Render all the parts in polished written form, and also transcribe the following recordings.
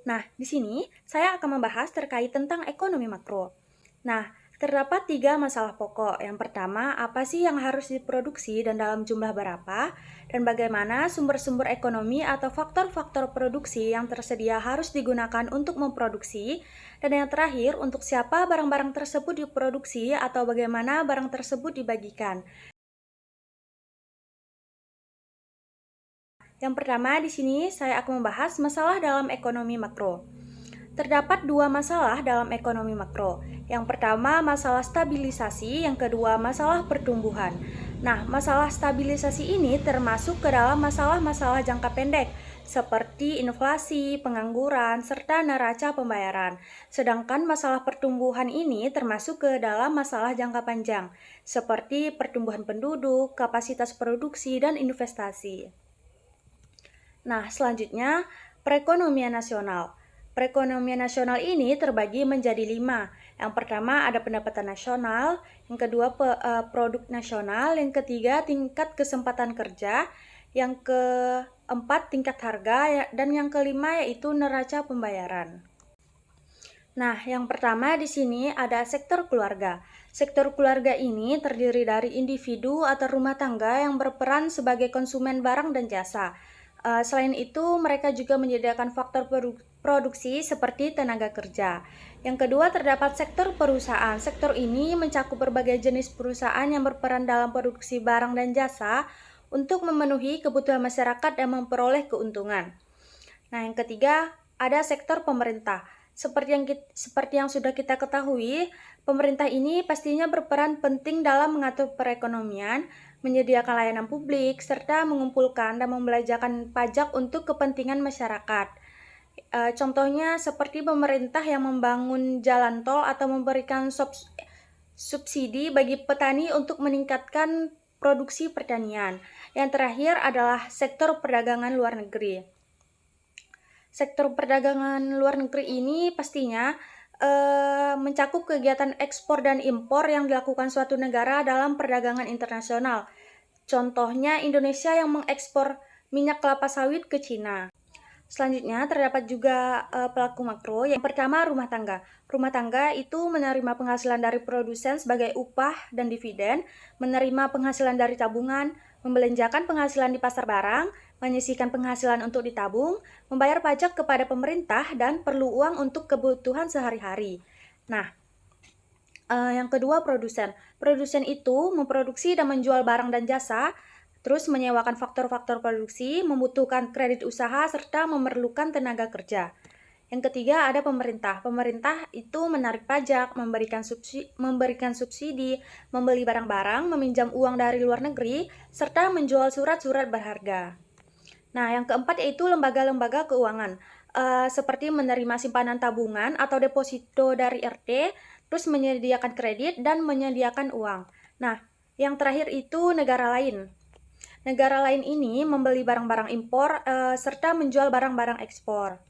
Nah, di sini saya akan membahas terkait tentang ekonomi makro. Nah, terdapat 3 masalah pokok. Yang pertama, apa sih yang harus diproduksi dan dalam jumlah berapa? Dan bagaimana sumber-sumber ekonomi atau faktor-faktor produksi yang tersedia harus digunakan untuk memproduksi? Dan yang terakhir, untuk siapa barang-barang tersebut diproduksi atau bagaimana barang tersebut dibagikan? Yang pertama, di sini saya akan membahas masalah dalam ekonomi makro. Terdapat 2 masalah dalam ekonomi makro. Yang pertama, masalah stabilisasi, yang kedua, masalah pertumbuhan. Nah, masalah stabilisasi ini termasuk ke dalam masalah-masalah jangka pendek, seperti inflasi, pengangguran, serta neraca pembayaran. Sedangkan masalah pertumbuhan ini termasuk ke dalam masalah jangka panjang, seperti pertumbuhan penduduk, kapasitas produksi, dan investasi. Nah, selanjutnya, perekonomian nasional. Perekonomian nasional ini terbagi menjadi 5. Yang pertama ada pendapatan nasional, yang kedua produk nasional, yang ketiga tingkat kesempatan kerja, yang keempat tingkat harga, dan yang kelima yaitu neraca pembayaran. Nah, yang pertama di sini ada sektor keluarga. Sektor keluarga ini terdiri dari individu atau rumah tangga yang berperan sebagai konsumen barang dan jasa. Selain itu, mereka juga menyediakan faktor produksi seperti tenaga kerja. Yang kedua, terdapat sektor perusahaan. Sektor ini mencakup berbagai jenis perusahaan yang berperan dalam produksi barang dan jasa untuk memenuhi kebutuhan masyarakat dan memperoleh keuntungan. Nah, yang ketiga, ada sektor pemerintah. Seperti yang sudah kita ketahui, pemerintah ini pastinya berperan penting dalam mengatur perekonomian, menyediakan layanan publik, serta mengumpulkan dan membelanjakan pajak untuk kepentingan masyarakat. Contohnya seperti pemerintah yang membangun jalan tol atau memberikan subsidi bagi petani untuk meningkatkan produksi pertanian. Yang terakhir adalah sektor perdagangan luar negeri. Sektor perdagangan luar negeri ini pastinya mencakup kegiatan ekspor dan impor yang dilakukan suatu negara dalam perdagangan internasional. Contohnya Indonesia yang mengekspor minyak kelapa sawit ke Cina. Selanjutnya terdapat juga pelaku makro. Yang pertama rumah tangga. Rumah tangga itu menerima penghasilan dari produsen sebagai upah dan dividen, menerima penghasilan dari tabungan, membelanjakan penghasilan di pasar barang, menyisihkan penghasilan untuk ditabung, membayar pajak kepada pemerintah, dan perlu uang untuk kebutuhan sehari-hari. Nah, yang kedua produsen. Produsen itu memproduksi dan menjual barang dan jasa, terus menyewakan faktor-faktor produksi, membutuhkan kredit usaha, serta memerlukan tenaga kerja. Yang ketiga ada pemerintah. Pemerintah itu menarik pajak, memberikan subsidi, membeli barang-barang, meminjam uang dari luar negeri, serta menjual surat-surat berharga. Nah, yang keempat yaitu lembaga-lembaga keuangan, seperti menerima simpanan tabungan atau deposito dari RT, terus menyediakan kredit dan menyediakan uang. Nah, yang terakhir itu negara lain. Negara lain ini membeli barang-barang impor serta menjual barang-barang ekspor.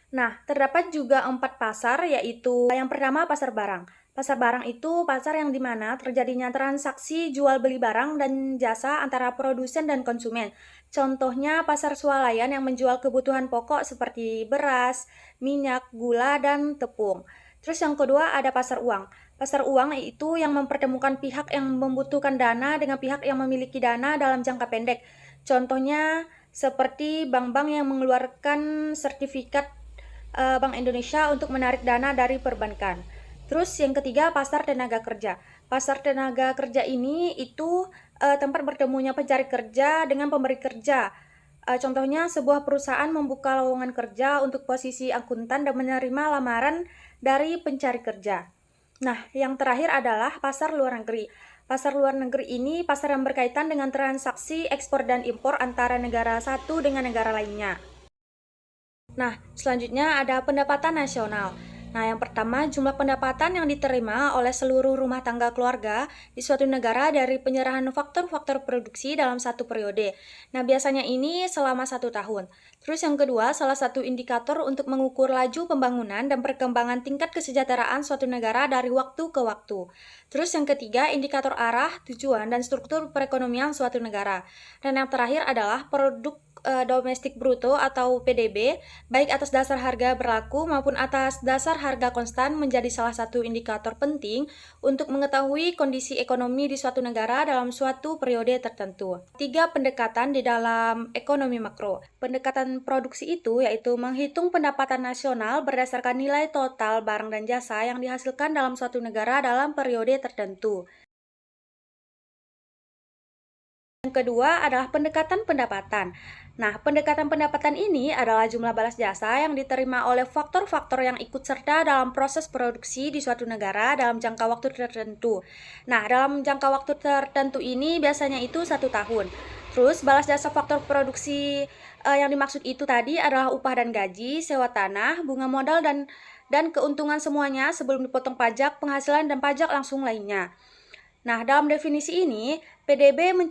Nah, terdapat juga 4 pasar, yaitu yang pertama pasar barang. Pasar barang itu pasar yang dimana terjadinya transaksi jual beli barang dan jasa antara produsen dan konsumen. Contohnya pasar swalayan yang menjual kebutuhan pokok seperti beras, minyak, gula, dan tepung. Terus yang kedua ada pasar uang. Pasar uang itu yang mempertemukan pihak yang membutuhkan dana dengan pihak yang memiliki dana dalam jangka pendek. Contohnya seperti bank-bank yang mengeluarkan sertifikat Bank Indonesia untuk menarik dana dari perbankan. Terus yang ketiga pasar tenaga kerja. Pasar tenaga kerja ini itu tempat bertemunya pencari kerja dengan pemberi kerja. Contohnya sebuah perusahaan membuka lowongan kerja untuk posisi akuntan dan menerima lamaran dari pencari kerja. Nah, yang terakhir adalah pasar luar negeri. Pasar luar negeri ini pasar yang berkaitan dengan transaksi ekspor dan impor antara negara satu dengan negara lainnya. Nah, selanjutnya ada pendapatan nasional. Nah, yang pertama jumlah pendapatan yang diterima oleh seluruh rumah tangga keluarga di suatu negara dari penyerahan faktor-faktor produksi dalam satu periode. Nah, biasanya ini selama 1 tahun. Terus yang kedua, salah satu indikator untuk mengukur laju pembangunan dan perkembangan tingkat kesejahteraan suatu negara dari waktu ke waktu. Terus yang ketiga, indikator arah, tujuan, dan struktur perekonomian suatu negara. Dan yang terakhir adalah produk domestik bruto atau PDB, baik atas dasar harga berlaku maupun atas dasar harga konstan menjadi salah satu indikator penting untuk mengetahui kondisi ekonomi di suatu negara dalam suatu periode tertentu. 3 pendekatan di dalam ekonomi makro. Pendekatan produksi itu yaitu menghitung pendapatan nasional berdasarkan nilai total barang dan jasa yang dihasilkan dalam suatu negara dalam periode tertentu. Yang kedua adalah pendekatan pendapatan. Nah, pendekatan pendapatan ini adalah jumlah balas jasa yang diterima oleh faktor-faktor yang ikut serta dalam proses produksi di suatu negara dalam jangka waktu tertentu. Nah, dalam jangka waktu tertentu ini biasanya itu 1 tahun. Terus, balas jasa faktor produksi yang dimaksud itu tadi adalah upah dan gaji, sewa tanah, bunga modal, dan keuntungan semuanya sebelum dipotong pajak, penghasilan, dan pajak langsung lainnya. Nah, dalam definisi ini, PDB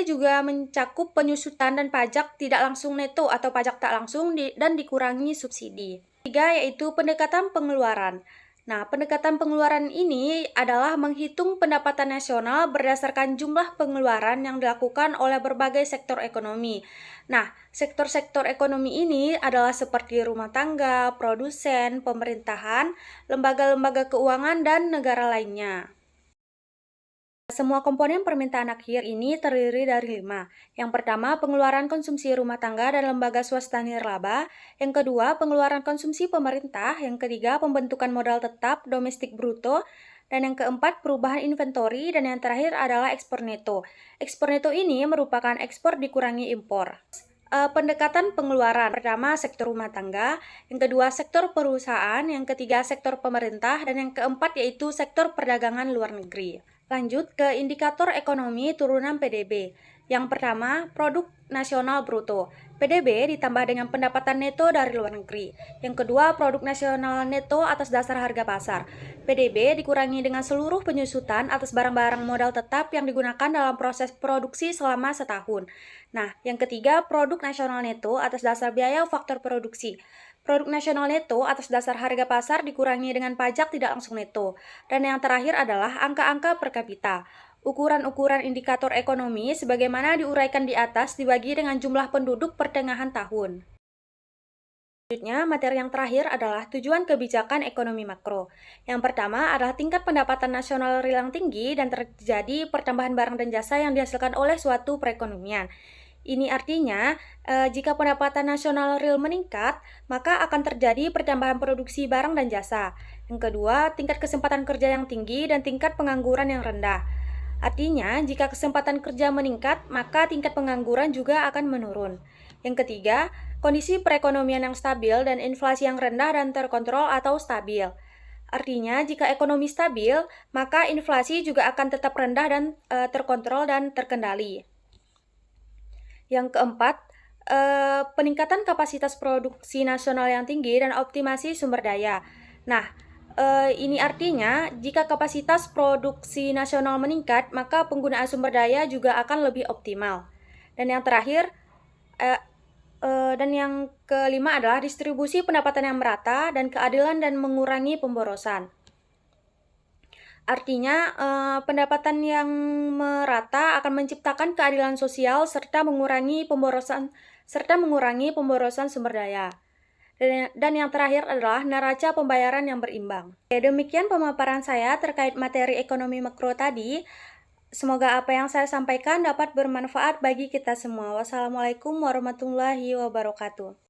juga mencakup penyusutan dan pajak tidak langsung neto atau pajak tak langsung dan dikurangi subsidi. 3 yaitu pendekatan pengeluaran. Nah, pendekatan pengeluaran ini adalah menghitung pendapatan nasional berdasarkan jumlah pengeluaran yang dilakukan oleh berbagai sektor ekonomi. Nah, sektor-sektor ekonomi ini adalah seperti rumah tangga, produsen, pemerintahan, lembaga-lembaga keuangan, dan negara lainnya. Semua komponen permintaan akhir ini terdiri dari 5. Yang pertama, pengeluaran konsumsi rumah tangga dan lembaga swasta nirlaba. Yang kedua, pengeluaran konsumsi pemerintah. Yang ketiga, pembentukan modal tetap domestik bruto. Dan yang keempat, perubahan inventory. Dan yang terakhir adalah ekspor neto. Ekspor neto ini merupakan ekspor dikurangi impor. Pendekatan pengeluaran. Pertama, sektor rumah tangga. Yang kedua, sektor perusahaan. Yang ketiga, sektor pemerintah. Dan yang keempat yaitu sektor perdagangan luar negeri. Lanjut ke indikator ekonomi turunan PDB. Yang pertama, produk nasional bruto. PDB ditambah dengan pendapatan neto dari luar negeri. Yang kedua, produk nasional neto atas dasar harga pasar. PDB dikurangi dengan seluruh penyusutan atas barang-barang modal tetap yang digunakan dalam proses produksi selama setahun. Nah, yang ketiga, produk nasional neto atas dasar biaya faktor produksi. Produk nasional neto atas dasar harga pasar dikurangi dengan pajak tidak langsung neto. Dan yang terakhir adalah angka-angka per kapita. Ukuran-ukuran indikator ekonomi sebagaimana diuraikan di atas dibagi dengan jumlah penduduk pertengahan tahun. Selanjutnya, materi yang terakhir adalah tujuan kebijakan ekonomi makro. Yang pertama adalah tingkat pendapatan nasional real yang tinggi dan terjadi pertambahan barang dan jasa yang dihasilkan oleh suatu perekonomian. Ini artinya, jika pendapatan nasional real meningkat, maka akan terjadi pertambahan produksi barang dan jasa. Yang kedua, tingkat kesempatan kerja yang tinggi dan tingkat pengangguran yang rendah. Artinya, jika kesempatan kerja meningkat, maka tingkat pengangguran juga akan menurun. Yang ketiga, kondisi perekonomian yang stabil dan inflasi yang rendah dan terkontrol atau stabil. Artinya, jika ekonomi stabil, maka inflasi juga akan tetap rendah dan terkontrol dan terkendali. Yang keempat, peningkatan kapasitas produksi nasional yang tinggi dan optimasi sumber daya. Nah, ini artinya jika kapasitas produksi nasional meningkat, maka penggunaan sumber daya juga akan lebih optimal. Dan yang terakhir, dan yang kelima adalah distribusi pendapatan yang merata dan keadilan dan mengurangi pemborosan. Artinya, pendapatan yang merata akan menciptakan keadilan sosial serta mengurangi pemborosan sumber daya. Dan yang terakhir adalah neraca pembayaran yang berimbang. Demikian pemaparan saya terkait materi ekonomi makro tadi. Semoga apa yang saya sampaikan dapat bermanfaat bagi kita semua. Wassalamualaikum warahmatullahi wabarakatuh.